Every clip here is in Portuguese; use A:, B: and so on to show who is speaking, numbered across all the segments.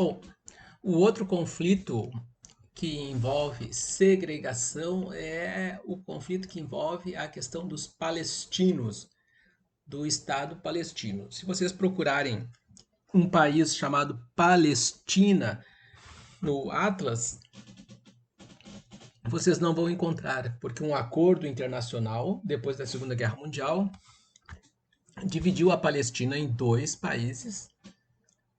A: Bom, o outro conflito que envolve segregação é o conflito que envolve a questão dos palestinos, do Estado palestino. Se vocês procurarem um país chamado Palestina no Atlas, vocês não vão encontrar, porque um acordo internacional, depois da Segunda Guerra Mundial, dividiu a Palestina em dois países,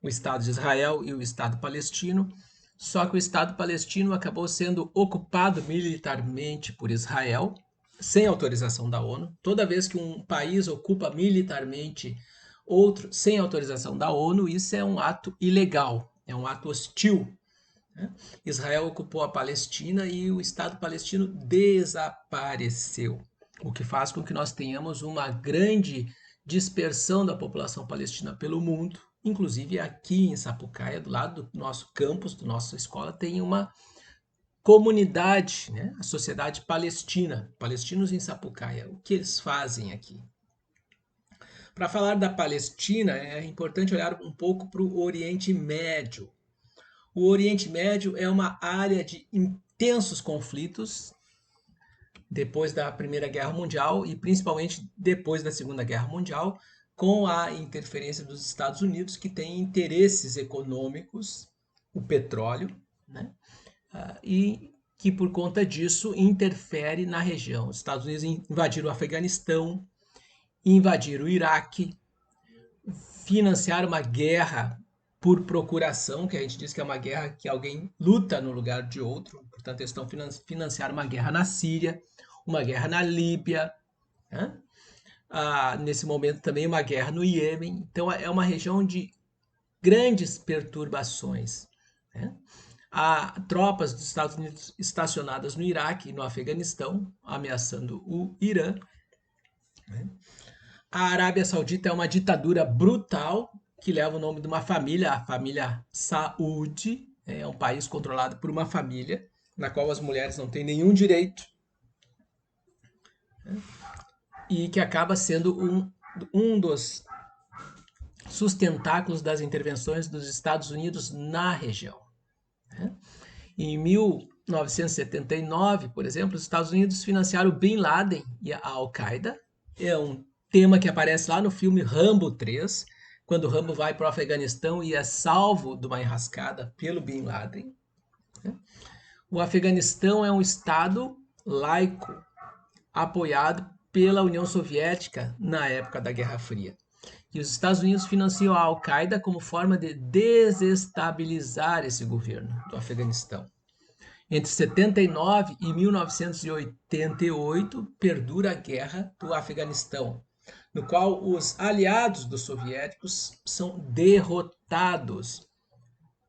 A: o Estado de Israel e o Estado palestino, só que o Estado palestino acabou sendo ocupado militarmente por Israel, sem autorização da ONU. Toda vez que um país ocupa militarmente outro sem autorização da ONU, isso é um ato ilegal, é um ato hostil. Israel ocupou a Palestina e o Estado palestino desapareceu, o que faz com que nós tenhamos uma grande dispersão da população palestina pelo mundo. Inclusive aqui em Sapucaia, do lado do nosso campus, da nossa escola, tem uma comunidade, né? A Sociedade Palestina, palestinos em Sapucaia. O que eles fazem aqui? Para falar da Palestina, é importante olhar um pouco para o Oriente Médio. O Oriente Médio é uma área de intensos conflitos depois da Primeira Guerra Mundial e principalmente depois da Segunda Guerra Mundial, com a interferência dos Estados Unidos, que tem interesses econômicos, o petróleo, né? E que por conta disso interfere na região. Os Estados Unidos invadiram o Afeganistão, invadiram o Iraque, financiaram uma guerra por procuração, que a gente diz que é uma guerra que alguém luta no lugar de outro, portanto eles estão financiando uma guerra na Síria, uma guerra na Líbia, né? Nesse momento também uma guerra no Iêmen. Então é uma região de grandes perturbações, né? Há tropas dos Estados Unidos estacionadas no Iraque e no Afeganistão, ameaçando o Irã, né? A Arábia Saudita é uma ditadura brutal que leva o nome de uma família, a família Saúde. É um país controlado por uma família, na qual as mulheres não têm nenhum direito, né? E que acaba sendo um dos sustentáculos das intervenções dos Estados Unidos na região, né? Em 1979, por exemplo, os Estados Unidos financiaram Bin Laden e a Al-Qaeda. É um tema que aparece lá no filme Rambo 3, quando Rambo vai para o Afeganistão e é salvo de uma enrascada pelo Bin Laden, né? O Afeganistão é um estado laico, apoiado pela União Soviética na época da Guerra Fria. E os Estados Unidos financiam a Al-Qaeda como forma de desestabilizar esse governo do Afeganistão. Entre 79 e 1988, perdura a Guerra do Afeganistão, no qual os aliados dos soviéticos são derrotados.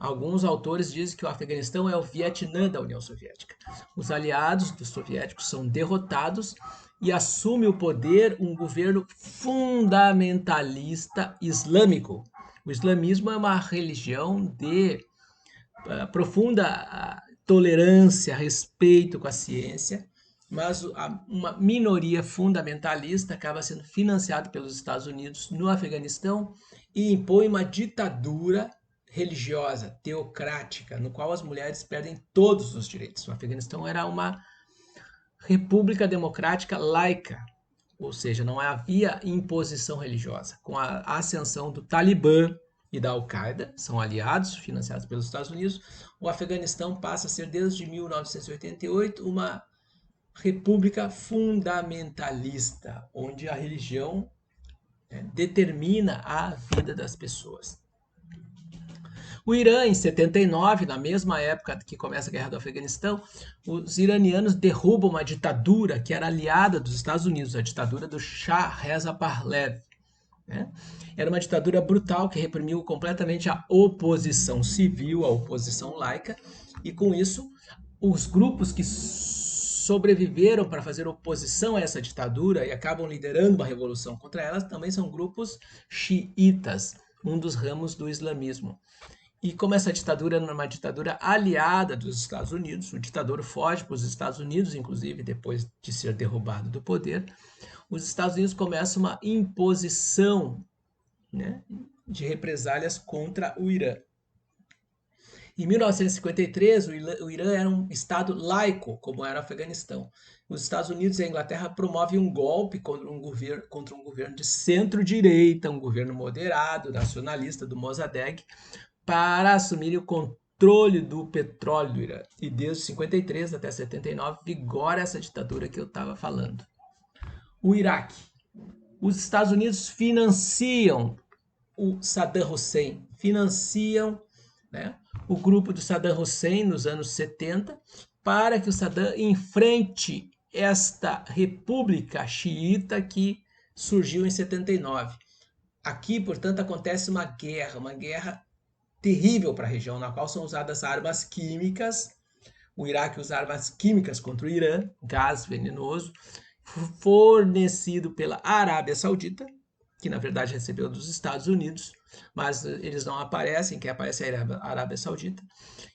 A: Alguns autores dizem que o Afeganistão é o Vietnã da União Soviética. Os aliados dos soviéticos são derrotados e assume o poder um governo fundamentalista islâmico. O islamismo é uma religião de profunda tolerância, respeito com a ciência, mas uma minoria fundamentalista acaba sendo financiada pelos Estados Unidos no Afeganistão e impõe uma ditadura religiosa, teocrática, no qual as mulheres perdem todos os direitos. O Afeganistão era uma república democrática laica, ou seja, não havia imposição religiosa. Com a ascensão do Talibã e da Al-Qaeda, são aliados financiados pelos Estados Unidos, o Afeganistão passa a ser, desde 1988, uma república fundamentalista, onde a religião, né, determina a vida das pessoas. O Irã, em 79, na mesma época que começa a guerra do Afeganistão, os iranianos derrubam uma ditadura que era aliada dos Estados Unidos, a ditadura do Shah Reza Pahlavi, né? Era uma ditadura brutal que reprimiu completamente a oposição civil, a oposição laica, e com isso os grupos que sobreviveram para fazer oposição a essa ditadura e acabam liderando uma revolução contra ela também são grupos xiitas, um dos ramos do islamismo. E como essa ditadura era uma ditadura aliada dos Estados Unidos, o ditador foge para os Estados Unidos, inclusive depois de ser derrubado do poder, os Estados Unidos começam uma imposição, né, de represálias contra o Irã. Em 1953, o Irã era um estado laico, como era o Afeganistão. Os Estados Unidos e a Inglaterra promovem um golpe contra um governo de centro-direita, um governo moderado, nacionalista, do Mossadegh, para assumir o controle do petróleo do Irã. E desde 53 até 79 vigora essa ditadura que eu estava falando. O Iraque. Os Estados Unidos financiam o Saddam Hussein, financiam, né, o grupo do Saddam Hussein nos anos 70 para que o Saddam enfrente esta república xiita que surgiu em 79. Aqui, portanto, acontece uma guerra terrível para a região, na qual são usadas armas químicas. O Iraque usa armas químicas contra o Irã, gás venenoso, fornecido pela Arábia Saudita, que na verdade recebeu dos Estados Unidos, mas eles não aparecem, quem aparece é a Arábia Saudita.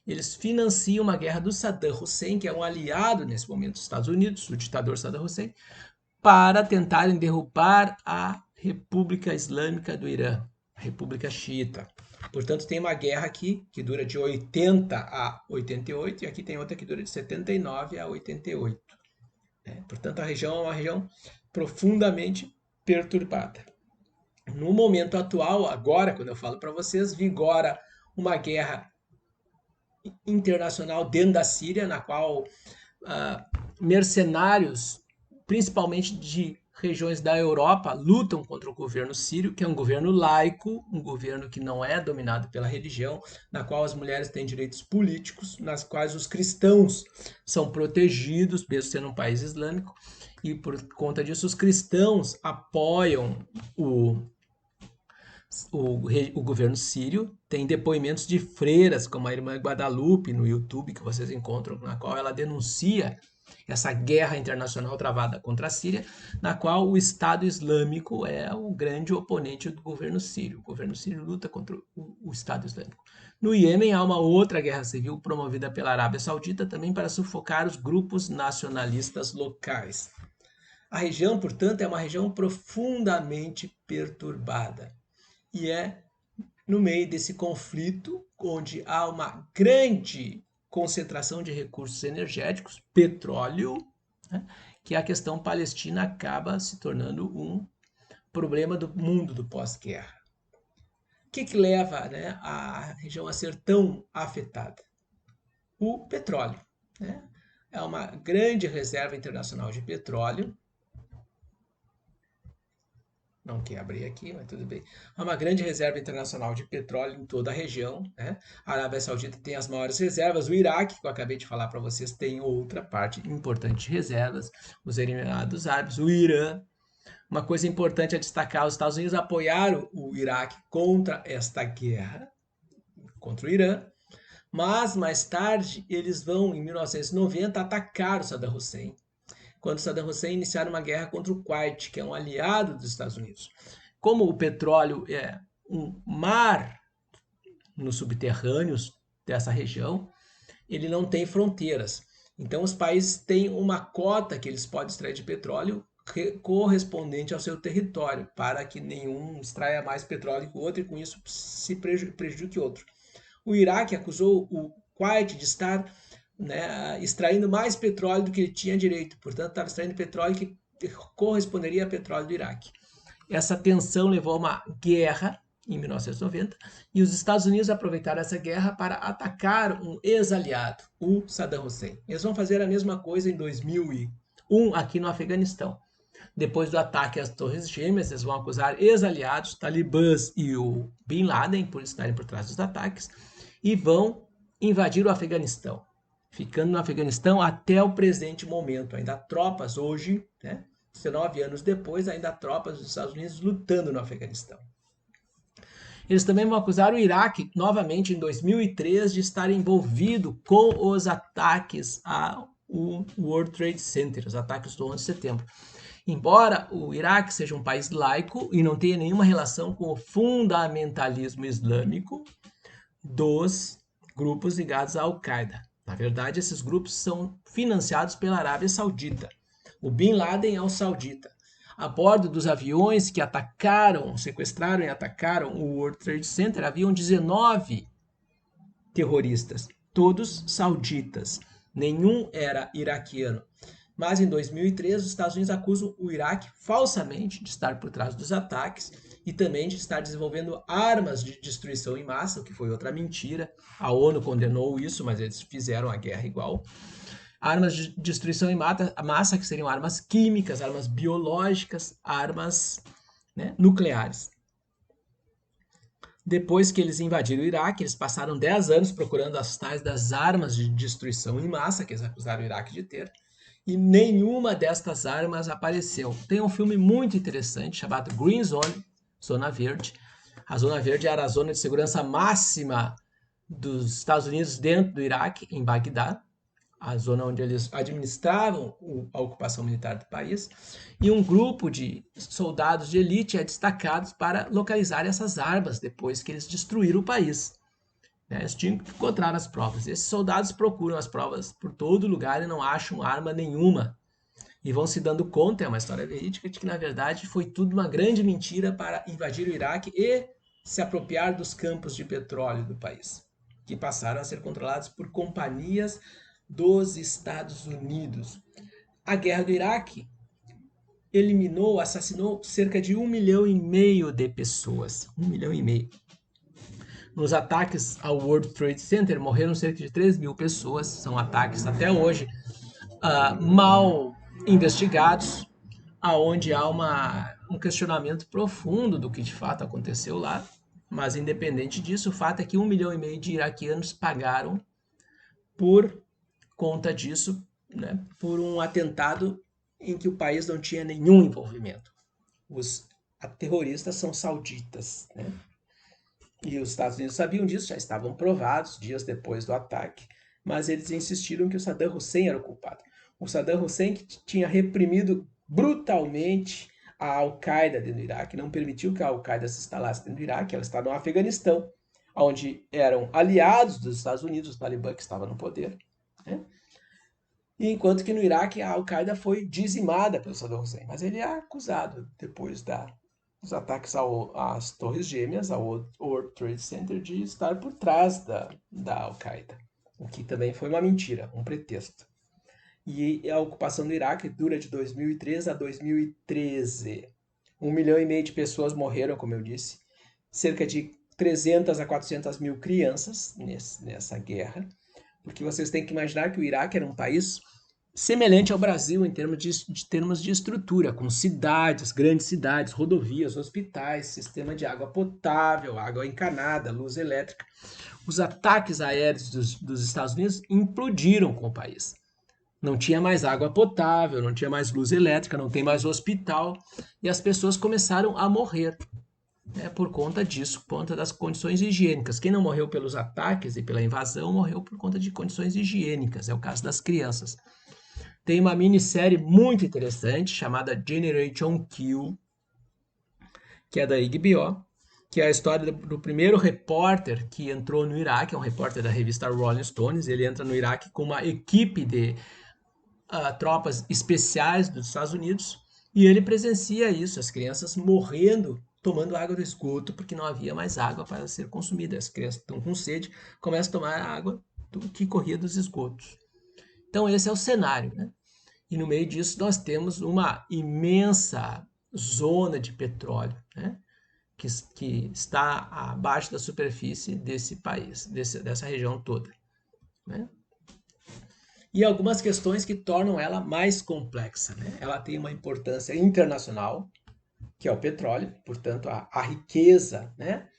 A: Eles financiam uma guerra do Saddam Hussein, que é um aliado nesse momento dos Estados Unidos, o ditador Saddam Hussein, para tentarem derrubar a República Islâmica do Irã, a República Xiita. Portanto, tem uma guerra aqui que dura de 80 a 88 e aqui tem outra que dura de 79 a 88. Portanto, a região é uma região profundamente perturbada. No momento atual, agora, quando eu falo para vocês, vigora uma guerra internacional dentro da Síria, na qual mercenários, principalmente de regiões da Europa, lutam contra o governo sírio, que é um governo laico, um governo que não é dominado pela religião, na qual as mulheres têm direitos políticos, nas quais os cristãos são protegidos, mesmo sendo um país islâmico, e por conta disso os cristãos apoiam o governo sírio. Tem depoimentos de freiras, como a irmã Guadalupe, no YouTube, que vocês encontram, na qual ela denuncia essa guerra internacional travada contra a Síria, na qual o Estado Islâmico é o grande oponente do governo sírio. O governo sírio luta contra o Estado Islâmico. No Iêmen há uma outra guerra civil promovida pela Arábia Saudita também para sufocar os grupos nacionalistas locais. A região, portanto, é uma região profundamente perturbada. E é no meio desse conflito, onde há uma grande concentração de recursos energéticos, petróleo, né, que a questão palestina acaba se tornando um problema do mundo do pós-guerra. O que leva, né, a região a ser tão afetada? O petróleo. Né? É uma grande reserva internacional de petróleo. Não quer abrir aqui, mas tudo bem. Há uma grande reserva internacional de petróleo em toda a região. Né? A Arábia Saudita tem as maiores reservas. O Iraque, que eu acabei de falar para vocês, tem outra parte importante de reservas. Os Emirados Árabes, o Irã. Uma coisa importante a destacar, os Estados Unidos apoiaram o Iraque contra esta guerra, contra o Irã. Mas, mais tarde, eles vão, em 1990, atacar o Saddam Hussein, quando Saddam Hussein iniciar uma guerra contra o Kuwait, que é um aliado dos Estados Unidos. Como o petróleo é um mar nos subterrâneos dessa região, ele não tem fronteiras. Então, os países têm uma cota que eles podem extrair de petróleo correspondente ao seu território, para que nenhum extraia mais petróleo que o outro e com isso se prejudique o outro. O Iraque acusou o Kuwait de estar, né, extraindo mais petróleo do que ele tinha direito. Portanto, estava extraindo petróleo que corresponderia a petróleo do Iraque. Essa tensão levou a uma guerra em 1990 e os Estados Unidos aproveitaram essa guerra para atacar um ex-aliado, o Saddam Hussein. Eles vão fazer a mesma coisa em 2001 aqui no Afeganistão. Depois do ataque às Torres Gêmeas, eles vão acusar ex-aliados, talibãs e o Bin Laden por estarem por trás dos ataques e vão invadir o Afeganistão, ficando no Afeganistão até o presente momento. Ainda há tropas hoje, né, 19 anos depois, ainda há tropas dos Estados Unidos lutando no Afeganistão. Eles também vão acusar o Iraque, novamente em 2003, de estar envolvido com os ataques ao World Trade Center, os ataques do 11 de setembro. Embora o Iraque seja um país laico e não tenha nenhuma relação com o fundamentalismo islâmico dos grupos ligados à Al-Qaeda. Na verdade, esses grupos são financiados pela Arábia Saudita. O Bin Laden é o saudita. A bordo dos aviões que atacaram, sequestraram e atacaram o World Trade Center, haviam 19 terroristas, todos sauditas, nenhum era iraquiano. Mas em 2003, os Estados Unidos acusam o Iraque falsamente de estar por trás dos ataques e também de estar desenvolvendo armas de destruição em massa, o que foi outra mentira. A ONU condenou isso, mas eles fizeram a guerra igual. Armas de destruição em massa, que seriam armas químicas, armas biológicas, armas, né, nucleares. Depois que eles invadiram o Iraque, eles passaram 10 anos procurando as tais das armas de destruição em massa, que eles acusaram o Iraque de ter, e nenhuma destas armas apareceu. Tem um filme muito interessante chamado Green Zone, Zona Verde. A Zona Verde era a zona de segurança máxima dos Estados Unidos dentro do Iraque, em Bagdá, a zona onde eles administravam a ocupação militar do país, e um grupo de soldados de elite é destacado para localizar essas armas depois que eles destruíram o país. Eles tinham que encontrar as provas. Esses soldados procuram as provas por todo lugar e não acham arma nenhuma. E vão se dando conta, é uma história verídica, de que na verdade foi tudo uma grande mentira para invadir o Iraque e se apropriar dos campos de petróleo do país, que passaram a ser controlados por companhias dos Estados Unidos. A guerra do Iraque eliminou, assassinou cerca de 1,5 milhão de pessoas. 1,5 milhão. Nos ataques ao World Trade Center morreram cerca de 3 mil pessoas. São ataques até hoje mal investigados, aonde há um questionamento profundo do que de fato aconteceu lá. Mas independente disso, o fato é que 1,5 milhão de iraquianos pagaram por conta disso, né, por um atentado em que o país não tinha nenhum envolvimento. Os terroristas são sauditas, né? E os Estados Unidos sabiam disso, já estavam provados dias depois do ataque, mas eles insistiram que o Saddam Hussein era o culpado. O Saddam Hussein, que tinha reprimido brutalmente a Al-Qaeda dentro do Iraque, não permitiu que a Al-Qaeda se instalasse dentro do Iraque, ela está no Afeganistão, onde eram aliados dos Estados Unidos, o Talibã que estava no poder, né? E enquanto que no Iraque a Al-Qaeda foi dizimada pelo Saddam Hussein, mas ele é acusado depois dos ataques às Torres Gêmeas, ao World Trade Center, de estar por trás da Al-Qaeda, o que também foi uma mentira, um pretexto. E a ocupação do Iraque dura de 2003 a 2013. 1,5 milhão de pessoas morreram, como eu disse, cerca de 300 a 400 mil crianças nessa guerra, porque vocês têm que imaginar que o Iraque era um país semelhante ao Brasil em termos de estrutura, com cidades, grandes cidades, rodovias, hospitais, sistema de água potável, água encanada, luz elétrica. Os ataques aéreos dos Estados Unidos implodiram com o país. Não tinha mais água potável, não tinha mais luz elétrica, não tem mais hospital, e as pessoas começaram a morrer, né, por conta disso, por conta das condições higiênicas. Quem não morreu pelos ataques e pela invasão, morreu por conta de condições higiênicas, é o caso das crianças. Tem uma minissérie muito interessante chamada Generation Kill, que é da HBO, que é a história do primeiro repórter que entrou no Iraque, é um repórter da revista Rolling Stones. Ele entra no Iraque com uma equipe de tropas especiais dos Estados Unidos e ele presencia isso, as crianças morrendo, tomando água do esgoto, porque não havia mais água para ser consumida. As crianças estão com sede, começam a tomar água que corria dos esgotos. Então esse é o cenário, né? E no meio disso nós temos uma imensa zona de petróleo, né, que está abaixo da superfície desse país, dessa região toda, né? E algumas questões que tornam ela mais complexa, né? Ela tem uma importância internacional, que é o petróleo, portanto a riqueza, né?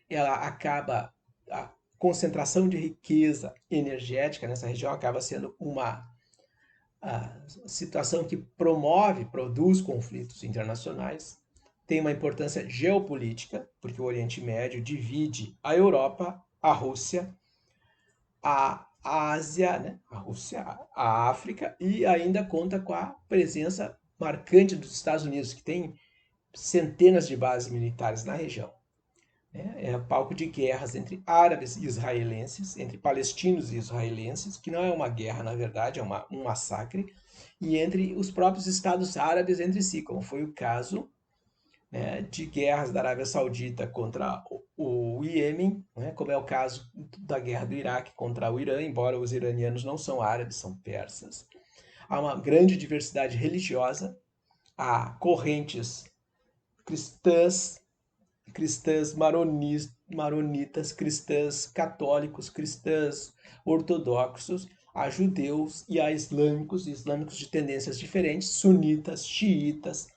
A: Ela acaba, a concentração de riqueza energética nessa região acaba sendo uma a situação que produz conflitos internacionais. Tem uma importância geopolítica, porque o Oriente Médio divide a Europa, a Rússia, a Ásia, né? A Rússia, a África, e ainda conta com a presença marcante dos Estados Unidos, que tem centenas de bases militares na região. É palco de guerras entre árabes e israelenses, entre palestinos e israelenses, que não é uma guerra, na verdade, é um massacre, e entre os próprios estados árabes entre si, como foi o caso né, de guerras da Arábia Saudita contra o Iêmen, né, como é o caso da guerra do Iraque contra o Irã, embora os iranianos não são árabes, são persas. Há uma grande diversidade religiosa, há correntes cristãs, maronitas, cristãs católicos, cristãs ortodoxos, há judeus e há islâmicos de tendências diferentes, sunitas, xiitas,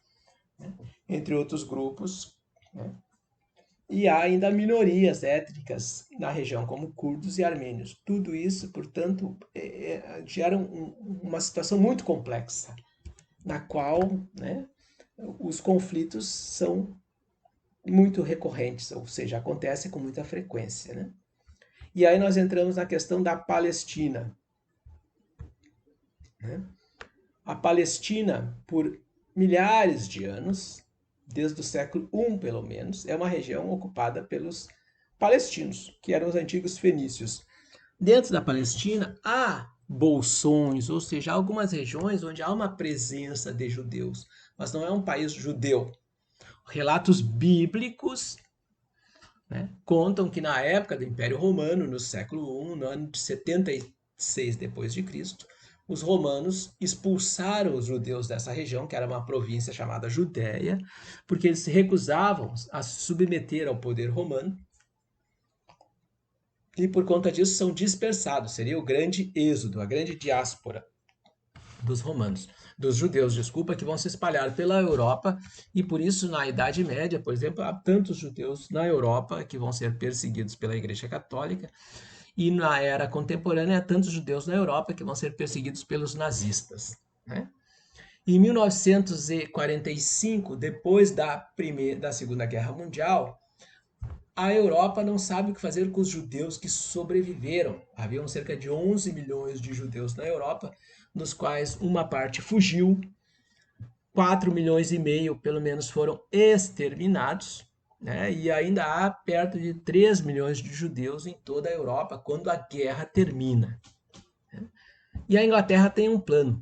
A: né, entre outros grupos, né? E há ainda minorias étnicas na região, como curdos e armênios. Tudo isso, portanto, gera uma situação muito complexa, na qual, né, os conflitos são muito recorrentes, ou seja, acontecem com muita frequência, né? E aí nós entramos na questão da Palestina, né? A Palestina, por milhares de anos, desde o século I pelo menos, é uma região ocupada pelos palestinos, que eram os antigos fenícios. Dentro da Palestina há bolsões, ou seja, algumas regiões onde há uma presença de judeus, mas não é um país judeu. Relatos bíblicos, né, contam que na época do Império Romano, no século I, no ano de 76 depois de Cristo, os romanos expulsaram os judeus dessa região, que era uma província chamada Judéia, porque eles se recusavam a se submeter ao poder romano, e por conta disso são dispersados. Seria o grande êxodo, a grande diáspora dos romanos, dos judeus, desculpa, que vão se espalhar pela Europa, e por isso na Idade Média, por exemplo, há tantos judeus na Europa que vão ser perseguidos pela Igreja Católica, e na era contemporânea há tantos judeus na Europa que vão ser perseguidos pelos nazistas, né? Em 1945, depois da Segunda Guerra Mundial, a Europa não sabe o que fazer com os judeus que sobreviveram. Haviam cerca de 11 milhões de judeus na Europa, dos quais uma parte fugiu, 4 milhões e meio pelo menos foram exterminados, né? E ainda há perto de 3 milhões de judeus em toda a Europa quando a guerra termina. E a Inglaterra tem um plano.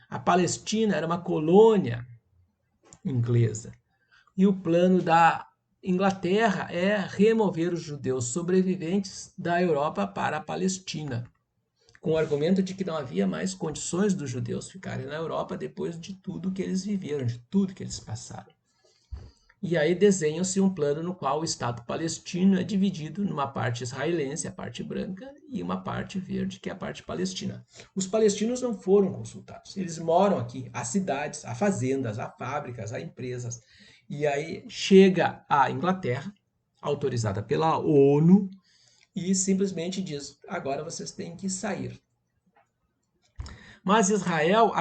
A: A Palestina era uma colônia inglesa. E o plano da Inglaterra é remover os judeus sobreviventes da Europa para a Palestina, com o argumento de que não havia mais condições dos judeus ficarem na Europa depois de tudo que eles viveram, de tudo que eles passaram. E aí desenha-se um plano no qual o Estado palestino é dividido numa parte israelense, a parte branca, e uma parte verde, que é a parte palestina. Os palestinos não foram consultados. Eles moram aqui, há cidades, há fazendas, há fábricas, há empresas. E aí chega a Inglaterra, autorizada pela ONU, e simplesmente diz: agora vocês têm que sair. Mas Israel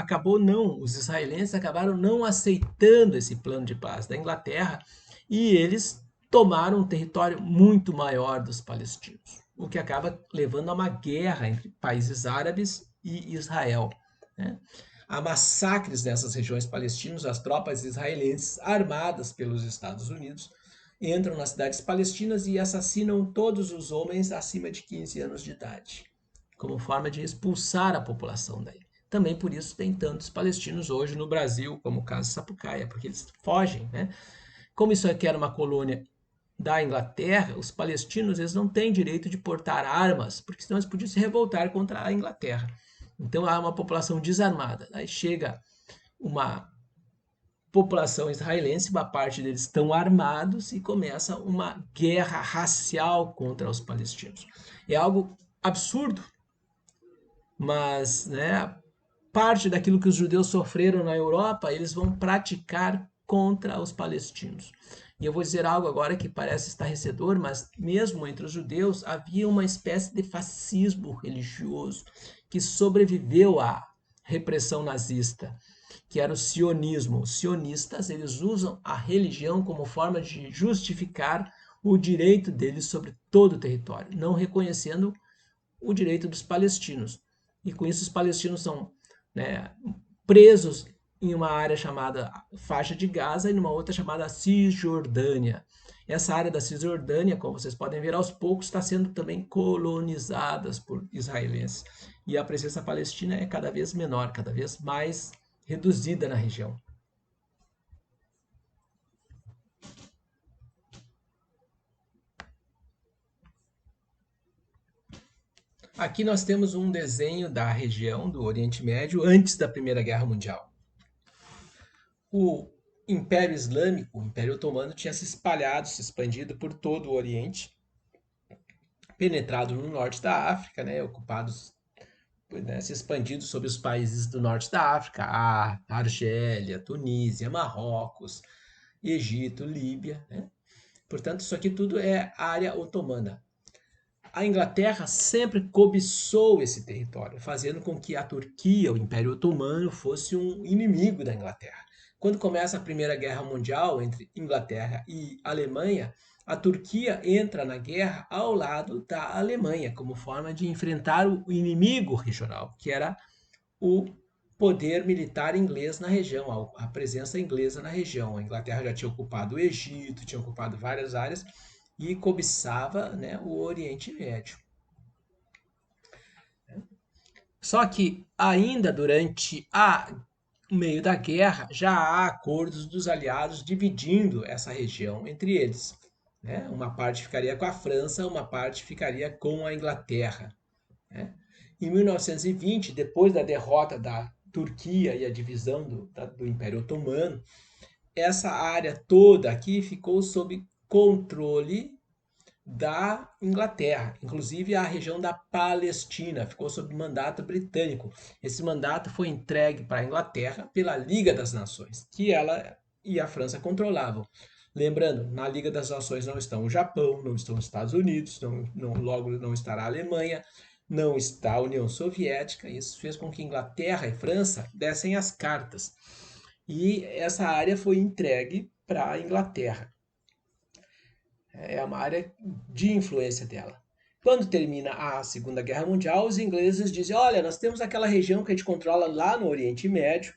A: os israelenses acabaram não aceitando esse plano de paz da Inglaterra e eles tomaram um território muito maior dos palestinos, o que acaba levando a uma guerra entre países árabes e Israel, né? Há massacres nessas regiões palestinas, as tropas israelenses armadas pelos Estados Unidos entram nas cidades palestinas e assassinam todos os homens acima de 15 anos de idade, como forma de expulsar a população daí. Também por isso tem tantos palestinos hoje no Brasil, como o caso Sapucaia, porque eles fogem, né? Como isso aqui era uma colônia da Inglaterra, os palestinos eles não têm direito de portar armas, porque senão eles podiam se revoltar contra a Inglaterra. Então há uma população desarmada. Aí chega uma população israelense, uma parte deles estão armados e começa uma guerra racial contra os palestinos. É algo absurdo, mas, né, parte daquilo que os judeus sofreram na Europa, eles vão praticar contra os palestinos. E eu vou dizer algo agora que parece estarrecedor, mas mesmo entre os judeus havia uma espécie de fascismo religioso que sobreviveu à repressão nazista, que era o sionismo. Os sionistas, eles usam a religião como forma de justificar o direito deles sobre todo o território, não reconhecendo o direito dos palestinos. E com isso os palestinos são, né, presos em uma área chamada faixa de Gaza e numa outra chamada Cisjordânia. Essa área da Cisjordânia, como vocês podem ver, aos poucos está sendo também colonizada por israelenses. E a presença palestina é cada vez menor, cada vez mais reduzida na região. Aqui nós temos um desenho da região do Oriente Médio antes da Primeira Guerra Mundial. O Império Islâmico, o Império Otomano, tinha se espalhado, se expandido por todo o Oriente, penetrado no norte da África, né, ocupados, né, se expandido sobre os países do norte da África, a Argélia, Tunísia, Marrocos, Egito, Líbia, né? Portanto, isso aqui tudo é área otomana. A Inglaterra sempre cobiçou esse território, fazendo com que a Turquia, o Império Otomano, fosse um inimigo da Inglaterra. Quando começa a Primeira Guerra Mundial entre Inglaterra e Alemanha, a Turquia entra na guerra ao lado da Alemanha, como forma de enfrentar o inimigo regional, que era o poder militar inglês na região, a presença inglesa na região. A Inglaterra já tinha ocupado o Egito, tinha ocupado várias áreas e cobiçava, né, o Oriente Médio. Só que ainda durante o meio da guerra já há acordos dos aliados dividindo essa região entre eles. Né? Uma parte ficaria com a França, uma parte ficaria com a Inglaterra. Né? Em 1920, depois da derrota da Turquia e a divisão do Império Otomano, essa área toda aqui ficou sob controle da Inglaterra, inclusive a região da Palestina ficou sob mandato britânico. Esse mandato foi entregue para a Inglaterra pela Liga das Nações, que ela e a França controlavam. Lembrando, na Liga das Nações não estão o Japão, não estão os Estados Unidos, logo não estará a Alemanha, não está a União Soviética. Isso fez com que Inglaterra e França dessem as cartas. E essa área foi entregue para a Inglaterra. É uma área de influência dela. Quando termina a Segunda Guerra Mundial, os ingleses dizem: olha, nós temos aquela região que a gente controla lá no Oriente Médio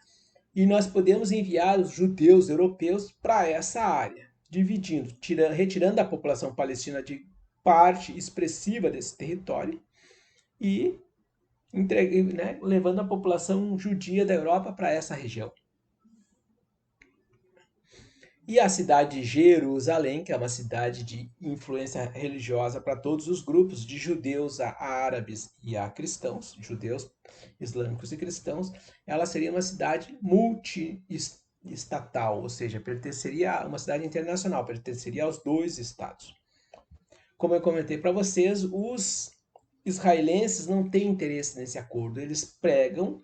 A: e nós podemos enviar os judeus europeus para essa área, dividindo, retirando a população palestina de parte expressiva desse território e né, levando a população judia da Europa para essa região. E a cidade de Jerusalém, que é uma cidade de influência religiosa para todos os grupos, de judeus a árabes e a cristãos, judeus, islâmicos e cristãos, ela seria uma cidade multi-estatal, ou seja, pertenceria a uma cidade internacional, pertenceria aos dois estados. Como eu comentei para vocês, os israelenses não têm interesse nesse acordo, eles pregam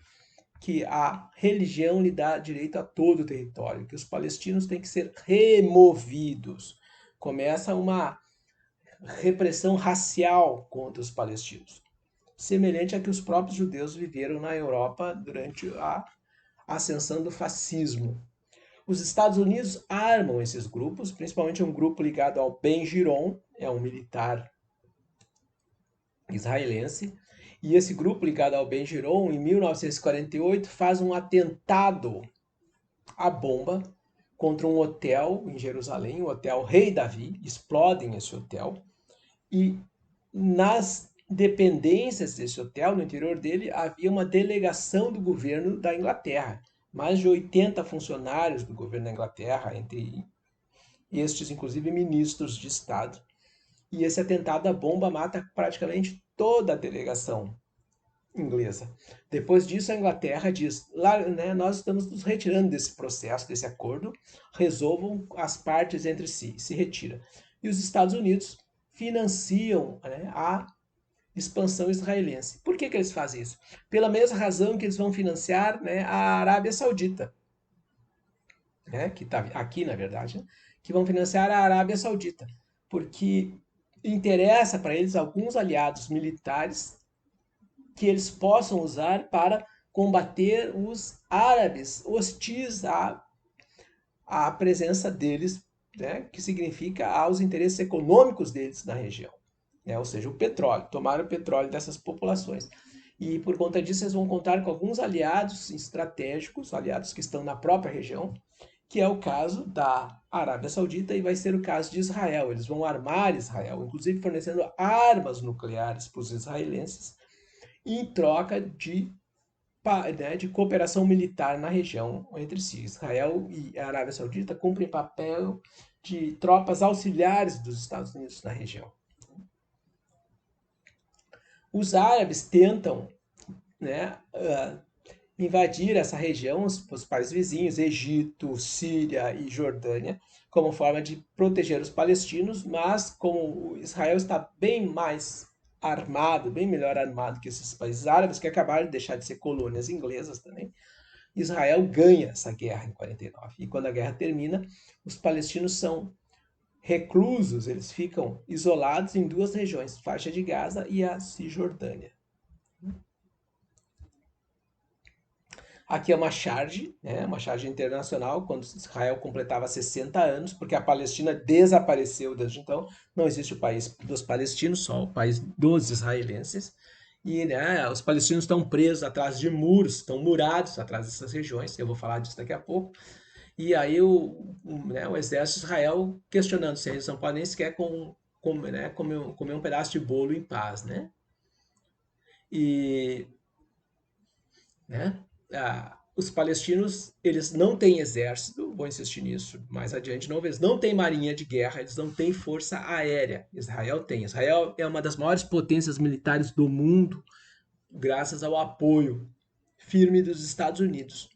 A: que a religião lhe dá direito a todo o território, que os palestinos têm que ser removidos. Começa uma repressão racial contra os palestinos, semelhante a que os próprios judeus viveram na Europa durante a ascensão do fascismo. Os Estados Unidos armam esses grupos, principalmente um grupo ligado ao Ben Gurion, é um militar israelense, e esse grupo ligado ao Ben Gurion, em 1948, faz um atentado à bomba contra um hotel em Jerusalém, o Hotel Rei Davi, explodem esse hotel, e nas dependências desse hotel, no interior dele, havia uma delegação do governo da Inglaterra, mais de 80 funcionários do governo da Inglaterra, entre estes, inclusive, ministros de Estado. E esse atentado à bomba mata praticamente toda a delegação inglesa. Depois disso, a Inglaterra diz: lá, né, nós estamos nos retirando desse processo, desse acordo, resolvam as partes entre si, se retira. E os Estados Unidos financiam, né, a expansão israelense. Por que eles fazem isso? Pela mesma razão que eles vão financiar, né, a Arábia Saudita, né, que está aqui, na verdade, né, que vão financiar a Arábia Saudita, porque interessa para eles alguns aliados militares que eles possam usar para combater os árabes hostis à presença deles, né, que significa aos interesses econômicos deles na região, né, ou seja, o petróleo, tomar o petróleo dessas populações. E por conta disso, eles vão contar com alguns aliados estratégicos, aliados que estão na própria região, que é o caso da Arábia Saudita e vai ser o caso de Israel. Eles vão armar Israel, inclusive fornecendo armas nucleares para os israelenses, em troca né, de cooperação militar na região entre si. Israel e a Arábia Saudita cumprem papel de tropas auxiliares dos Estados Unidos na região. Os árabes tentam, né, invadir essa região, os países vizinhos, Egito, Síria e Jordânia, como forma de proteger os palestinos, mas como Israel está bem mais armado, bem melhor armado que esses países árabes, que acabaram de deixar de ser colônias inglesas também, Israel ganha essa guerra em 49. E quando a guerra termina, os palestinos são reclusos, eles ficam isolados em duas regiões, faixa de Gaza e a Cisjordânia. Aqui é uma charge, né, uma charge internacional, quando Israel completava 60 anos, porque a Palestina desapareceu desde então, não existe o país dos palestinos, só o país dos israelenses, e né, os palestinos estão presos atrás de muros, estão murados atrás dessas regiões, eu vou falar disso daqui a pouco, e aí o exército de Israel questionando se eles não podem sequer comer um pedaço de bolo em paz, né? E né? Os palestinos, eles não têm exército, vou insistir nisso mais adiante, não, eles não têm marinha de guerra, eles não têm força aérea. Israel tem. Israel é uma das maiores potências militares do mundo, graças ao apoio firme dos Estados Unidos.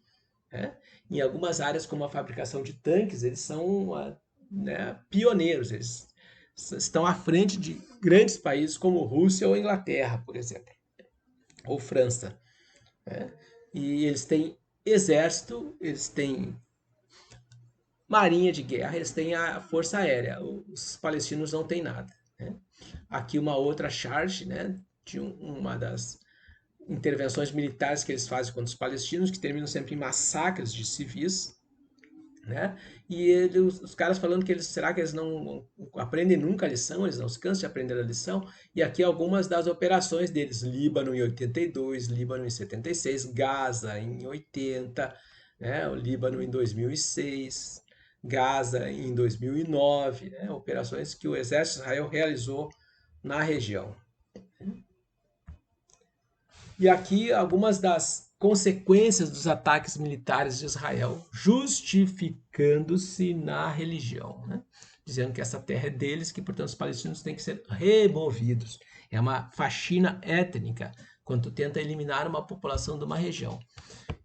A: Né? Em algumas áreas, como a fabricação de tanques, eles são né, pioneiros, eles estão à frente de grandes países como Rússia ou Inglaterra, por exemplo, ou França. Né? E eles têm exército, eles têm marinha de guerra, eles têm a força aérea. Os palestinos não têm nada. Né? Aqui uma outra charge, né, de uma das intervenções militares que eles fazem contra os palestinos, que terminam sempre em massacres de civis, né? E os caras falando que será que eles não aprendem nunca a lição, eles não se cansam de aprender a lição? E aqui algumas das operações deles: Líbano em 82, Líbano em 76, Gaza em 80, né? O Líbano em 2006, Gaza em 2009, né? Operações que o exército de Israel realizou na região. E aqui algumas das consequências dos ataques militares de Israel, justificando-se na religião, né? Dizendo que essa terra é deles, que portanto os palestinos têm que ser removidos. É uma faxina étnica, quando tu tenta eliminar uma população de uma região.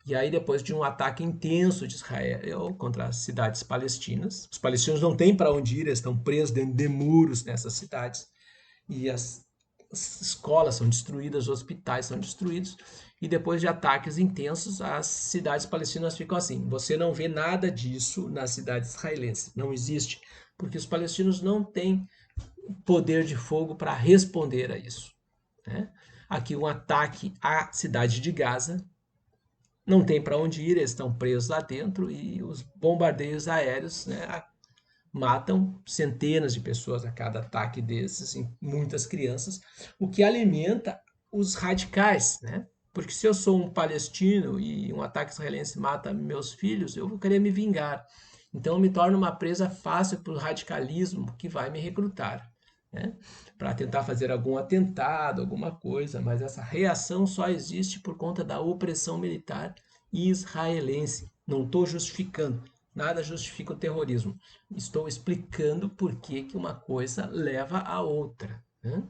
A: E aí, depois de um ataque intenso de Israel contra as cidades palestinas, os palestinos não têm para onde ir, eles estão presos dentro de muros nessas cidades, e as escolas são destruídas, os hospitais são destruídos, e depois de ataques intensos, as cidades palestinas ficam assim. Você não vê nada disso nas cidades israelenses, não existe, porque os palestinos não têm poder de fogo para responder a isso. Né? Aqui um ataque à cidade de Gaza, não tem para onde ir, eles estão presos lá dentro, e os bombardeios aéreos, né, matam centenas de pessoas a cada ataque desses, muitas crianças, o que alimenta os radicais, né? Porque se eu sou um palestino e um ataque israelense mata meus filhos, eu vou querer me vingar. Então eu me torno uma presa fácil para o radicalismo que vai me recrutar, né? Para tentar fazer algum atentado, alguma coisa, mas essa reação só existe por conta da opressão militar israelense. Não estou justificando, nada justifica o terrorismo. Estou explicando por que uma coisa leva a outra. Né?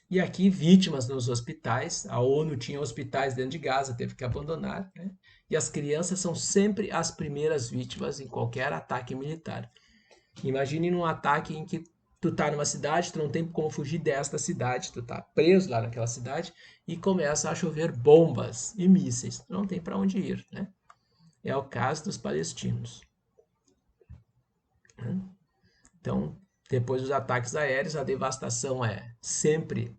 A: E aqui, vítimas nos hospitais. A ONU tinha hospitais dentro de Gaza, teve que abandonar. Né? E as crianças são sempre as primeiras vítimas em qualquer ataque militar. Imagine num ataque em que tu tá numa cidade, tu não tem como fugir desta cidade, tu tá preso lá naquela cidade e começa a chover bombas e mísseis. Tu não tem para onde ir, né? É o caso dos palestinos. Então, depois dos ataques aéreos, a devastação é sempre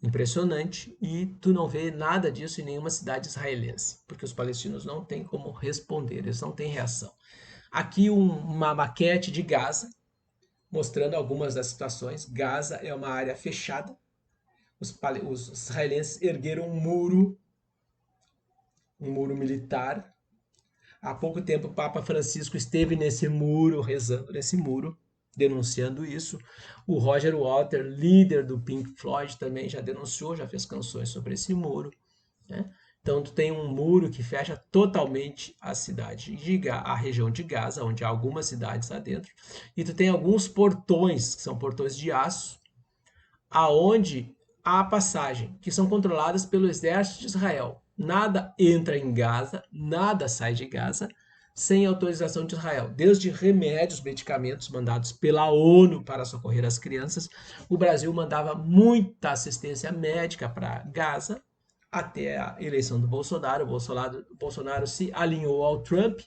A: impressionante e tu não vê nada disso em nenhuma cidade israelense, porque os palestinos não têm como responder, eles não têm reação. Aqui uma maquete de Gaza, mostrando algumas das situações. Gaza é uma área fechada. Os israelenses ergueram um muro militar. Há pouco tempo o Papa Francisco esteve nesse muro, rezando nesse muro, denunciando isso. O Roger Waters, líder do Pink Floyd, também já denunciou, já fez canções sobre esse muro. Né? Então tu tem um muro que fecha totalmente a cidade, a região de Gaza, onde há algumas cidades lá dentro, e tu tem alguns portões, que são portões de aço, aonde há passagem, que são controladas pelo exército de Israel. Nada entra em Gaza, nada sai de Gaza sem autorização de Israel. Desde remédios, medicamentos mandados pela ONU para socorrer as crianças, o Brasil mandava muita assistência médica para Gaza até a eleição do Bolsonaro. O Bolsonaro se alinhou ao Trump,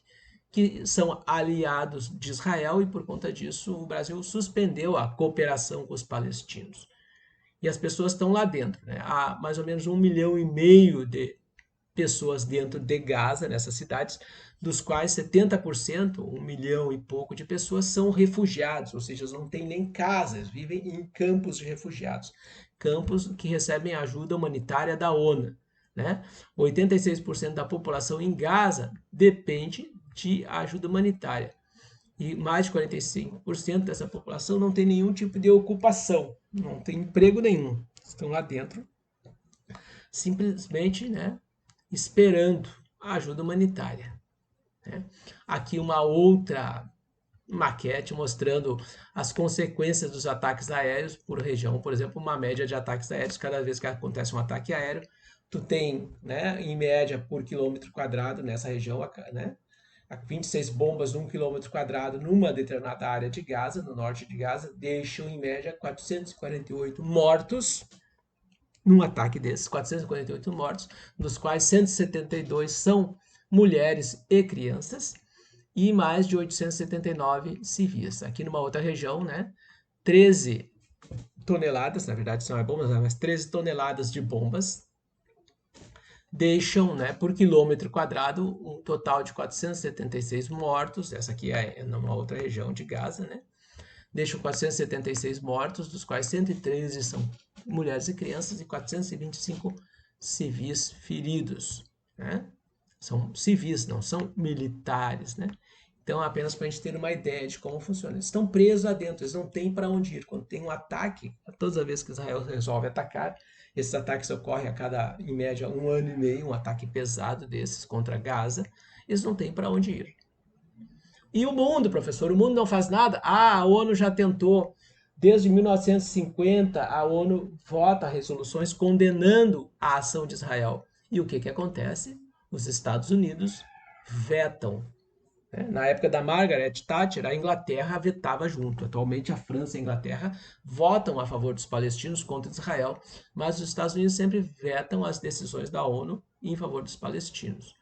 A: que são aliados de Israel, e por conta disso o Brasil suspendeu a cooperação com os palestinos. E as pessoas estão lá dentro, né? Há mais ou menos 1,5 milhão de pessoas dentro de Gaza, nessas cidades, dos quais 70%, 1 milhão e pouco de pessoas, são refugiados, ou seja, não têm nem casas, vivem em campos de refugiados, campos que recebem ajuda humanitária da ONU. Né? 86% da população em Gaza depende de ajuda humanitária. E mais de 45% dessa população não tem nenhum tipo de ocupação, não tem emprego nenhum. Estão lá dentro, simplesmente, né, esperando a ajuda humanitária. Né? Aqui uma outra maquete mostrando as consequências dos ataques aéreos por região. Por exemplo, uma média de ataques aéreos, cada vez que acontece um ataque aéreo, tu tem, né, em média por quilômetro quadrado nessa região, né, 26 bombas num quilômetro quadrado numa determinada área de Gaza, no norte de Gaza, deixam em média 448 mortos num ataque desses, 448 mortos, dos quais 172 são mulheres e crianças, e mais de 879 civis. Aqui numa outra região, né, 13 toneladas, na verdade são bombas, mas 13 toneladas de bombas deixam, né, por quilômetro quadrado um total de 476 mortos. Essa aqui é numa outra região de Gaza, né? Deixam 476 mortos, dos quais 113 são mulheres e crianças e 425 civis feridos, né? São civis, não são militares, né? Então, apenas para a gente ter uma ideia de como funciona. Eles estão presos lá dentro, eles não têm para onde ir. Quando tem um ataque, todas as vezes que Israel resolve atacar, esses ataques ocorrem a cada, em média, 1 ano e meio, um ataque pesado desses contra Gaza, eles não têm para onde ir. E o mundo, professor, o mundo não faz nada? Ah, a ONU já tentou. Desde 1950, a ONU vota resoluções condenando a ação de Israel. E o que acontece? Os Estados Unidos vetam. Na época da Margaret Thatcher, a Inglaterra vetava junto. Atualmente, a França e a Inglaterra votam a favor dos palestinos contra Israel, mas os Estados Unidos sempre vetam as decisões da ONU em favor dos palestinos.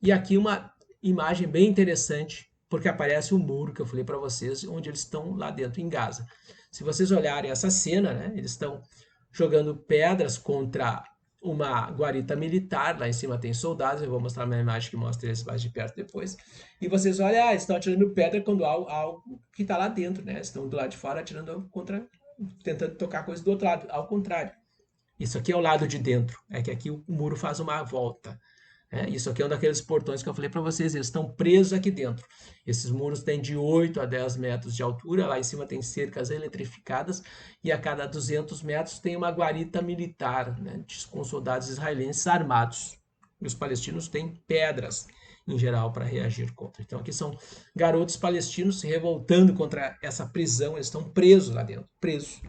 A: E aqui uma imagem bem interessante, porque aparece o muro que eu falei para vocês, onde eles estão lá dentro, em Gaza. Se vocês olharem essa cena, né, eles estão jogando pedras contra uma guarita militar, lá em cima tem soldados, eu vou mostrar uma imagem que mostra eles mais de perto depois, e vocês olham, eles estão atirando pedra quando há algo que está lá dentro, né? Estão do lado de fora atirando contra, tentando tocar coisa do outro lado, ao contrário. Isso aqui é o lado de dentro, é que aqui o muro faz uma volta. Isso aqui é um daqueles portões que eu falei para vocês, eles estão presos aqui dentro. Esses muros têm de 8 a 10 metros de altura, lá em cima tem cercas eletrificadas e a cada 200 metros tem uma guarita militar, né, com soldados israelenses armados. E os palestinos têm pedras, em geral, para reagir contra. Então aqui são garotos palestinos se revoltando contra essa prisão, eles estão presos lá dentro, presos.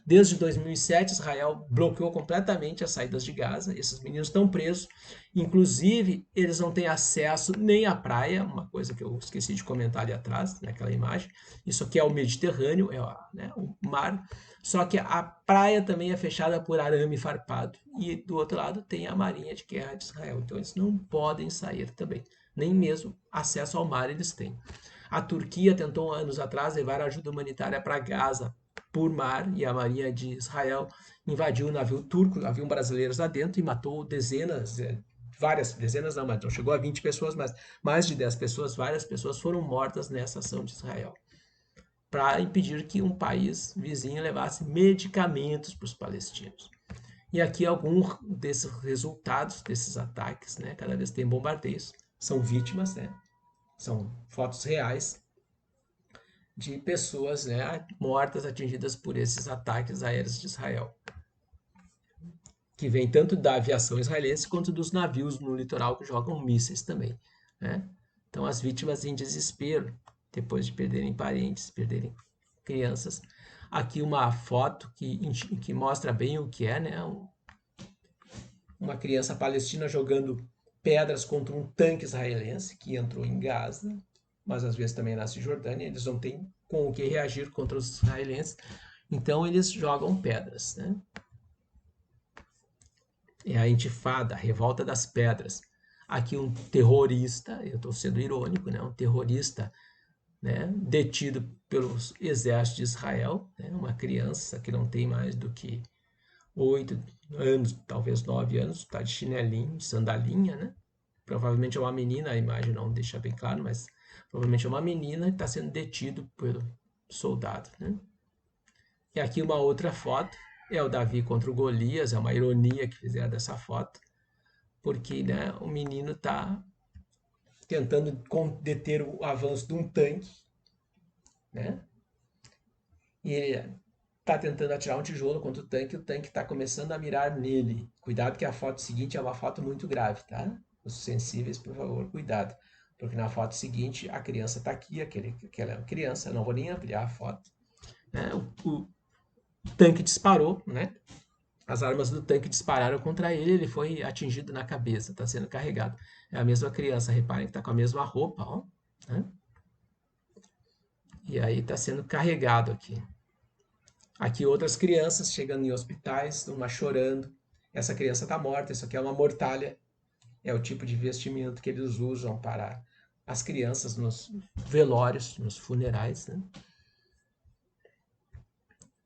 A: Desde 2007, Israel bloqueou completamente as saídas de Gaza. Esses meninos estão presos. Inclusive, eles não têm acesso nem à praia, uma coisa que eu esqueci de comentar ali atrás, naquela imagem. Isso aqui é o Mediterrâneo, né, o mar. Só que a praia também é fechada por arame farpado. E do outro lado tem a Marinha de Guerra de Israel. Então, eles não podem sair também. Nem mesmo acesso ao mar eles têm. A Turquia tentou, anos atrás, levar ajuda humanitária para Gaza por mar, e a Marinha de Israel invadiu o navio turco, haviam brasileiros lá dentro e matou dezenas, várias dezenas não, mas não chegou a 20 pessoas, mas mais de 10 pessoas, várias pessoas foram mortas nessa ação de Israel, para impedir que um país vizinho levasse medicamentos para os palestinos. E aqui alguns desses resultados desses ataques, né? Cada vez tem bombardeios, são vítimas, né? São fotos reais de pessoas, né, mortas, atingidas por esses ataques aéreos de Israel, que vem tanto da aviação israelense quanto dos navios no litoral que jogam mísseis também, né? Então as vítimas em desespero, depois de perderem parentes, perderem crianças, Aqui uma foto que mostra bem o que é, né? Uma criança palestina jogando pedras contra um tanque israelense que entrou em Gaza, mas às vezes também na Cisjordânia. Eles não têm com o que reagir contra os israelenses, então eles jogam pedras, né? É a intifada, a revolta das pedras. Aqui um terrorista, eu estou sendo irônico, né? Um terrorista, né, detido pelos exércitos de Israel, né? Uma criança que não tem mais do que 8 anos, talvez 9 anos, está de chinelinho, de sandalinha, né? Provavelmente é uma menina, a imagem não deixa bem claro, mas provavelmente é uma menina que está sendo detido pelo soldado, né? E aqui uma outra foto, é o Davi contra o Golias, é uma ironia que fizeram dessa foto, porque, né, o menino está tentando deter o avanço de um tanque, né? E ele está tentando atirar um tijolo contra o tanque está começando a mirar nele. Cuidado que a foto seguinte é uma foto muito grave, tá? Os sensíveis, por favor, cuidado. Porque na foto seguinte a criança está aqui, aquela é uma criança, eu não vou nem ampliar a foto. Né? O tanque disparou, né? As armas do tanque dispararam contra ele, ele foi atingido na cabeça, está sendo carregado. É a mesma criança, reparem que está com a mesma roupa, ó, né? E aí está sendo carregado aqui. Aqui outras crianças chegando em hospitais, uma chorando. Essa criança está morta, isso aqui é uma mortalha. É o tipo de vestimento que eles usam para as crianças nos velórios, nos funerais, né?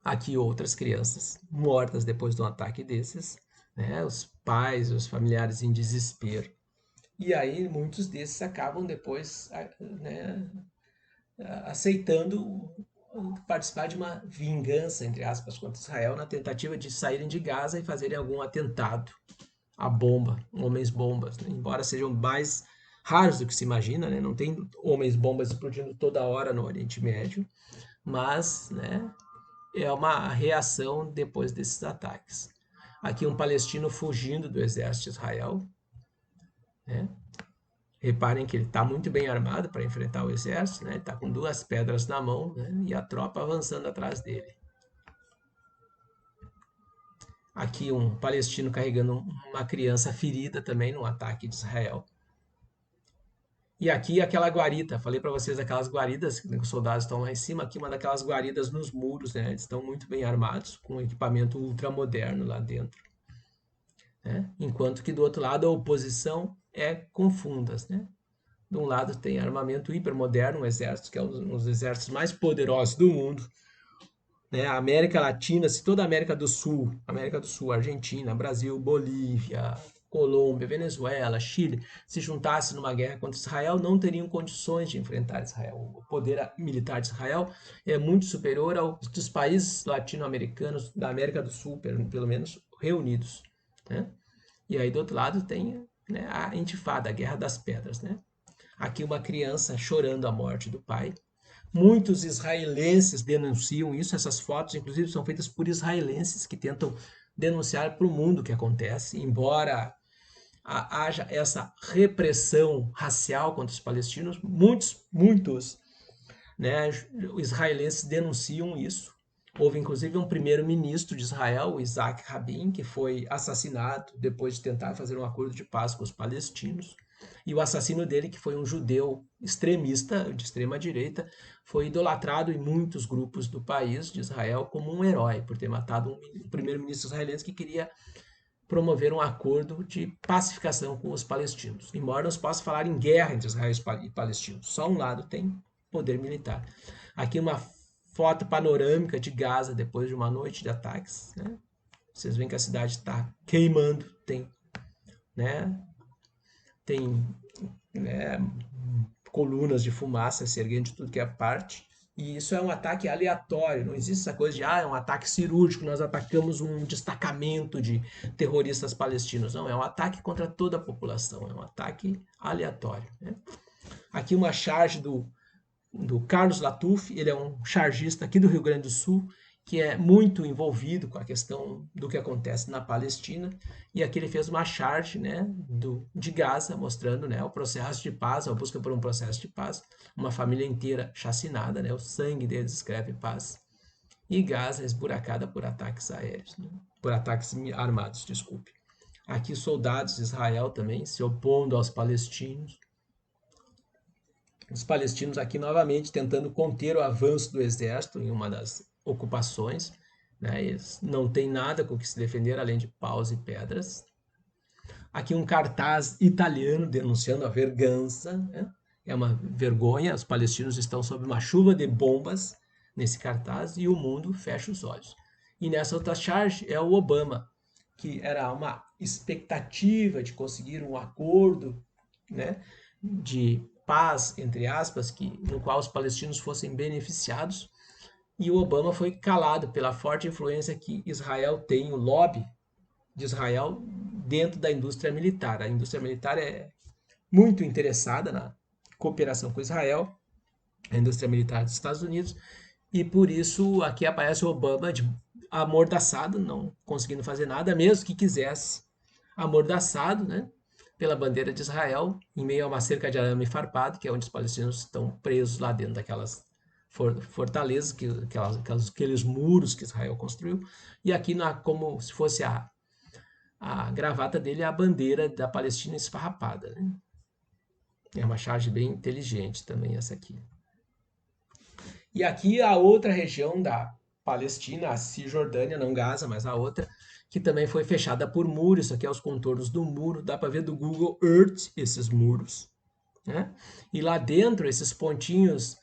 A: Aqui outras crianças mortas depois de um ataque desses, né? Os pais, os familiares em desespero. E aí muitos desses acabam depois, né, aceitando participar de uma vingança, entre aspas, contra Israel na tentativa de saírem de Gaza e fazerem algum atentado à bomba, homens-bombas, né? Embora sejam mais raros do que se imagina, né? Não tem homens-bombas explodindo toda hora no Oriente Médio, mas, né, é uma reação depois desses ataques. Aqui um palestino fugindo do exército de Israel, né? Reparem que ele está muito bem armado para enfrentar o exército, né? Ele está com 2 pedras na mão, né? E a tropa avançando atrás dele. Aqui um palestino carregando uma criança ferida também num ataque de Israel. E aqui aquela guarita, falei para vocês aquelas guaridas que os soldados estão lá em cima, aqui uma daquelas guaridas nos muros, né? Eles estão muito bem armados, com equipamento ultramoderno lá dentro. Né? Enquanto que do outro lado a oposição é com fundas, né? De um lado tem armamento hipermoderno, um exército que é um dos exércitos mais poderosos do mundo, né? A América Latina, se toda a América do Sul, Argentina, Brasil, Bolívia, Colômbia, Venezuela, Chile, se juntasse numa guerra contra Israel, não teriam condições de enfrentar Israel. O poder militar de Israel é muito superior ao dos países latino-americanos da América do Sul, pelo menos reunidos, né? E aí do outro lado tem, né, a intifada, a Guerra das Pedras, né? Aqui uma criança chorando a morte do pai. Muitos israelenses denunciam isso, essas fotos, inclusive, são feitas por israelenses que tentam denunciar para o mundo o que acontece, embora haja essa repressão racial contra os palestinos, muitos, né, israelenses denunciam isso. Houve inclusive um primeiro-ministro de Israel, Isaac Rabin, que foi assassinado depois de tentar fazer um acordo de paz com os palestinos. E o assassino dele, que foi um judeu extremista, de extrema direita, foi idolatrado em muitos grupos do país de Israel como um herói, por ter matado um primeiro-ministro israelense que queria promover um acordo de pacificação com os palestinos. Embora não se possa falar em guerra entre Israel e palestinos, só um lado tem poder militar. Aqui uma foto panorâmica de Gaza depois de uma noite de ataques, né? Vocês veem que a cidade está queimando, né, tem, né, colunas de fumaça se erguendo de tudo que é parte. E isso é um ataque aleatório, não existe essa coisa de é um ataque cirúrgico, nós atacamos um destacamento de terroristas palestinos. Não, é um ataque contra toda a população, é um ataque aleatório. Né? Aqui uma charge do Carlos Latuf, ele é um chargista aqui do Rio Grande do Sul, que é muito envolvido com a questão do que acontece na Palestina, e aqui ele fez uma charge, né, de Gaza, mostrando, né, o processo de paz, a busca por um processo de paz, uma família inteira chacinada, né, o sangue deles escreve paz, e Gaza esburacada por ataques aéreos, né? Por ataques armados, desculpe. Aqui soldados de Israel também se opondo aos palestinos. Os palestinos aqui novamente tentando conter o avanço do exército em uma das ocupações, né? Eles não têm nada com que se defender além de paus e pedras. Aqui um cartaz italiano denunciando a vergança, né? É uma vergonha, os palestinos estão sob uma chuva de bombas nesse cartaz e o mundo fecha os olhos. E nessa outra charge é o Obama, que era uma expectativa de conseguir um acordo, né, de paz, entre aspas, no qual os palestinos fossem beneficiados, e o Obama foi calado pela forte influência que Israel tem, o lobby de Israel dentro da indústria militar. A indústria militar é muito interessada na cooperação com Israel, a indústria militar dos Estados Unidos, e por isso aqui aparece o Obama de amordaçado, não conseguindo fazer nada, mesmo que quisesse, amordaçado, né, pela bandeira de Israel, em meio a uma cerca de arame farpado, que é onde os palestinos estão presos lá dentro daquelas fortalezas, aqueles muros que Israel construiu, e aqui como se fosse a gravata dele é a bandeira da Palestina esfarrapada, né? É uma charge bem inteligente também essa aqui. E aqui a outra região da Palestina, a Cisjordânia, não Gaza, mas a outra, que também foi fechada por muros. Isso aqui é os contornos do muro, dá para ver do Google Earth esses muros, né? E lá dentro, esses pontinhos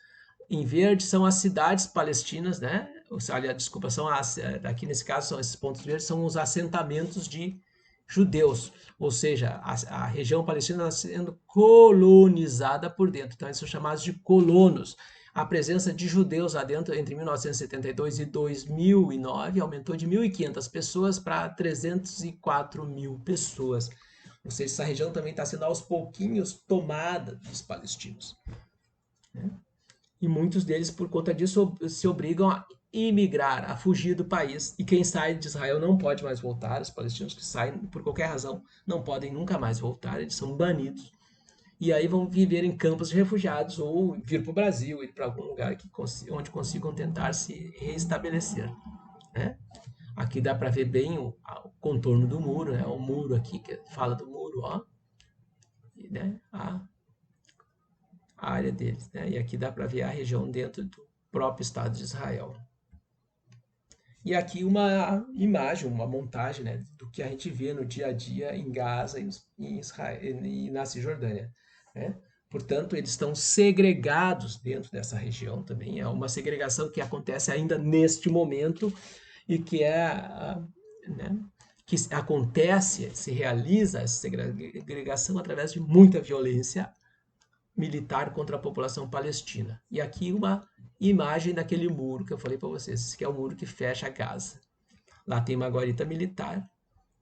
A: em verde são as cidades palestinas, né? Aliás, desculpa, aqui nesse caso são esses pontos verdes, são os assentamentos de judeus, ou seja, a região palestina está sendo colonizada por dentro, então eles são chamados de colonos. A presença de judeus lá dentro entre 1972 e 2009 aumentou de 1.500 pessoas para 304 mil pessoas. Ou seja, essa região também está sendo aos pouquinhos tomada dos palestinos, né? E muitos deles, por conta disso, se obrigam a imigrar, a fugir do país. E quem sai de Israel não pode mais voltar. Os palestinos que saem, por qualquer razão, não podem nunca mais voltar. Eles são banidos. E aí vão viver em campos de refugiados ou vir para o Brasil, ir para algum lugar onde consigam tentar se reestabelecer, né? Aqui dá para ver bem o contorno do muro, né? O muro aqui, que fala do muro, ó. E, né? A área deles, né? E aqui dá para ver a região dentro do próprio Estado de Israel. E aqui uma imagem, uma montagem, né, do que a gente vê no dia a dia em Gaza em Israel, e na Cisjordânia, né? Portanto, eles estão segregados dentro dessa região também. É uma segregação que acontece ainda neste momento e que né, que acontece, se realiza essa segregação através de muita violência militar contra a população palestina. E aqui uma imagem daquele muro que eu falei para vocês, que é o muro que fecha Gaza. Lá tem uma guarita militar,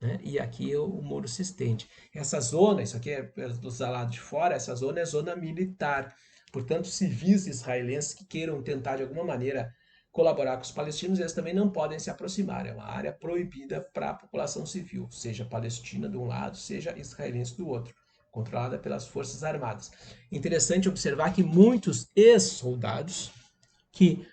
A: né? E aqui o muro se estende. Essa zona, isso aqui é do lado de fora, essa zona é zona militar. Portanto, civis israelenses que queiram tentar de alguma maneira colaborar com os palestinos, eles também não podem se aproximar. É uma área proibida para a população civil, seja palestina de um lado, seja israelense do outro, controlada pelas forças armadas. Interessante observar que muitos ex-soldados, que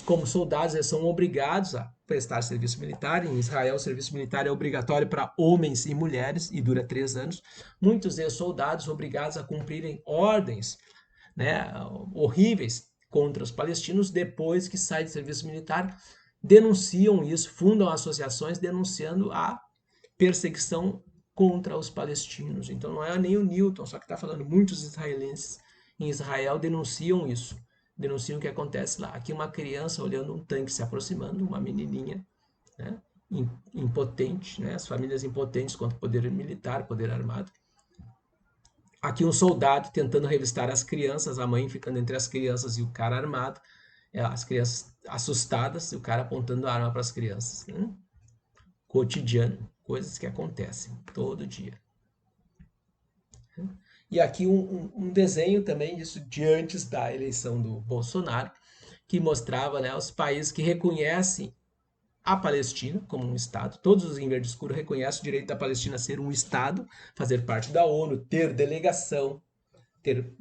A: como soldados eles são obrigados a prestar serviço militar. Em Israel, o serviço militar é obrigatório para homens e mulheres e dura 3 anos. Muitos ex-soldados obrigados a cumprirem ordens, né, horríveis contra os palestinos depois que saem de serviço militar, denunciam isso, fundam associações denunciando a perseguição contra os palestinos. Então não é nem o Newton, só que está falando muitos israelenses em Israel denunciam isso, denunciam o que acontece lá. Aqui uma criança olhando um tanque se aproximando, uma menininha, né, impotente, né, as famílias impotentes contra o poder militar, poder armado. Aqui um soldado tentando revistar as crianças, a mãe ficando entre as crianças e o cara armado, as crianças assustadas e o cara apontando a arma para as crianças, né? Cotidiano, coisas que acontecem todo dia. E aqui um desenho também disso de antes da eleição do Bolsonaro, que mostrava, né, os países que reconhecem a Palestina como um Estado. Todos os em verde escuro reconhecem o direito da Palestina a ser um Estado, fazer parte da ONU, ter delegação, ter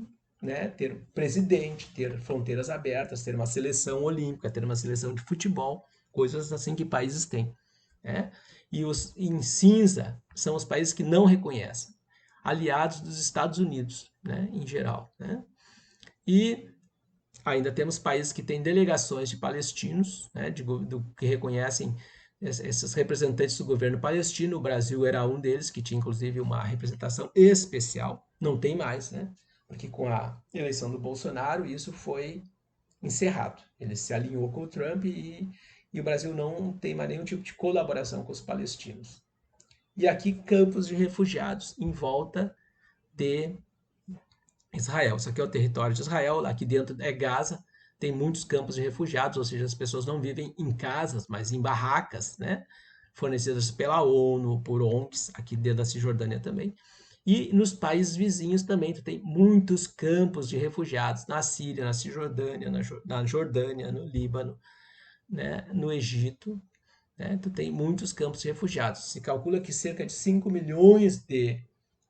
A: presidente, ter fronteiras abertas, ter uma seleção olímpica, ter uma seleção de futebol, coisas assim que países têm, né? E os em cinza são os países que não reconhecem, aliados dos Estados Unidos, né, em geral, né? E ainda temos países que têm delegações de palestinos, né, que reconhecem esses representantes do governo palestino. O Brasil era um deles, que tinha inclusive uma representação especial. Não tem mais, né? Porque com a eleição do Bolsonaro isso foi encerrado. Ele se alinhou com o Trump e o Brasil não tem mais nenhum tipo de colaboração com os palestinos. E aqui campos de refugiados em volta de Israel. Isso aqui é o território de Israel, aqui dentro é Gaza, tem muitos campos de refugiados, ou seja, as pessoas não vivem em casas, mas em barracas, né? Fornecidas pela ONU, por ONGs, aqui dentro da Cisjordânia também. E nos países vizinhos também, tu tem muitos campos de refugiados, na Síria, na Cisjordânia, na Jordânia, no Líbano, né? No Egito, né? Tu tem muitos campos de refugiados. Se calcula que cerca de 5 milhões de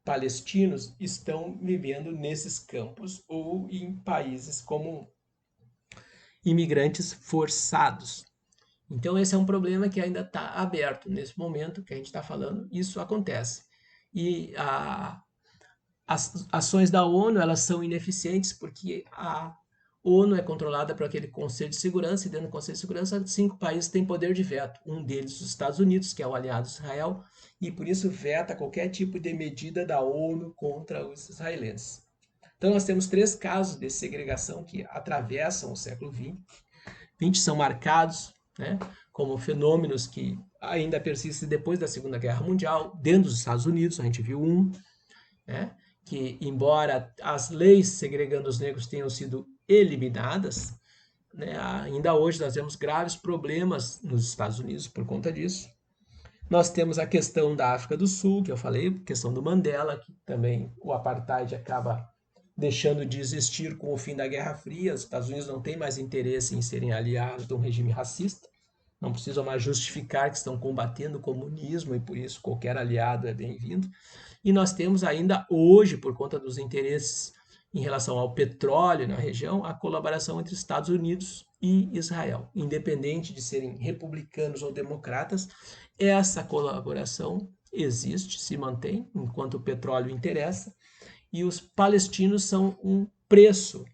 A: palestinos estão vivendo nesses campos ou em países como imigrantes forçados. Então, esse é um problema que ainda está aberto. Nesse momento que a gente está falando, isso acontece. E as ações da ONU elas são ineficientes porque a ONU é controlada por aquele Conselho de Segurança, e dentro do Conselho de Segurança, 5 países têm poder de veto. Um deles, os Estados Unidos, que é o aliado de Israel, e por isso veta qualquer tipo de medida da ONU contra os israelenses. Então, nós temos 3 casos de segregação que atravessam o século XX. 20 são marcados, né, como fenômenos que ainda persistem depois da Segunda Guerra Mundial. Dentro dos Estados Unidos, a gente viu um, né, que, embora as leis segregando os negros tenham sido eliminadas, né, ainda hoje nós temos graves problemas nos Estados Unidos por conta disso. Nós temos a questão da África do Sul, que eu falei, a questão do Mandela, que também o apartheid acaba deixando de existir com o fim da Guerra Fria. Os Estados Unidos não têm mais interesse em serem aliados de um regime racista, não precisam mais justificar que estão combatendo o comunismo e por isso qualquer aliado é bem-vindo. E nós temos ainda hoje, por conta dos interesses em relação ao petróleo na região, a colaboração entre Estados Unidos e Israel. Independente de serem republicanos ou democratas, essa colaboração existe, se mantém, enquanto o petróleo interessa, e os palestinos são um preço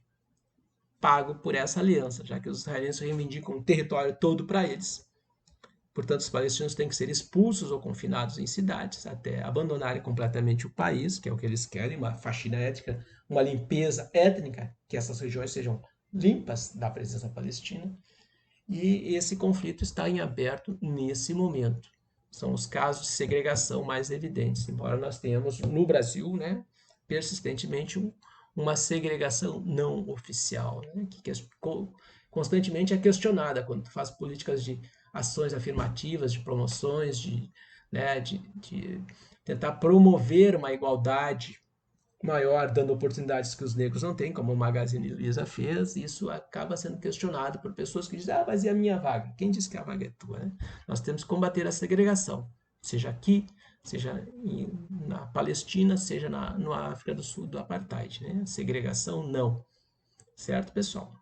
A: pago por essa aliança, já que os israelenses reivindicam o território todo para eles. Portanto, os palestinos têm que ser expulsos ou confinados em cidades até abandonarem completamente o país, que é o que eles querem, uma faxina étnica, uma limpeza étnica, que essas regiões sejam limpas da presença palestina. E esse conflito está em aberto nesse momento. São os casos de segregação mais evidentes, embora nós tenhamos no Brasil, né, persistentemente uma segregação não oficial, né, que constantemente é questionada quando tu faz políticas de ações afirmativas, de promoções, né, de tentar promover uma igualdade maior, dando oportunidades que os negros não têm, como o Magazine Luiza fez. Isso acaba sendo questionado por pessoas que dizem, mas e a minha vaga? Quem disse que a vaga é tua? Né? Nós temos que combater a segregação, seja aqui, seja na Palestina, seja na África do Sul do Apartheid. Né? Segregação, não. Certo, pessoal?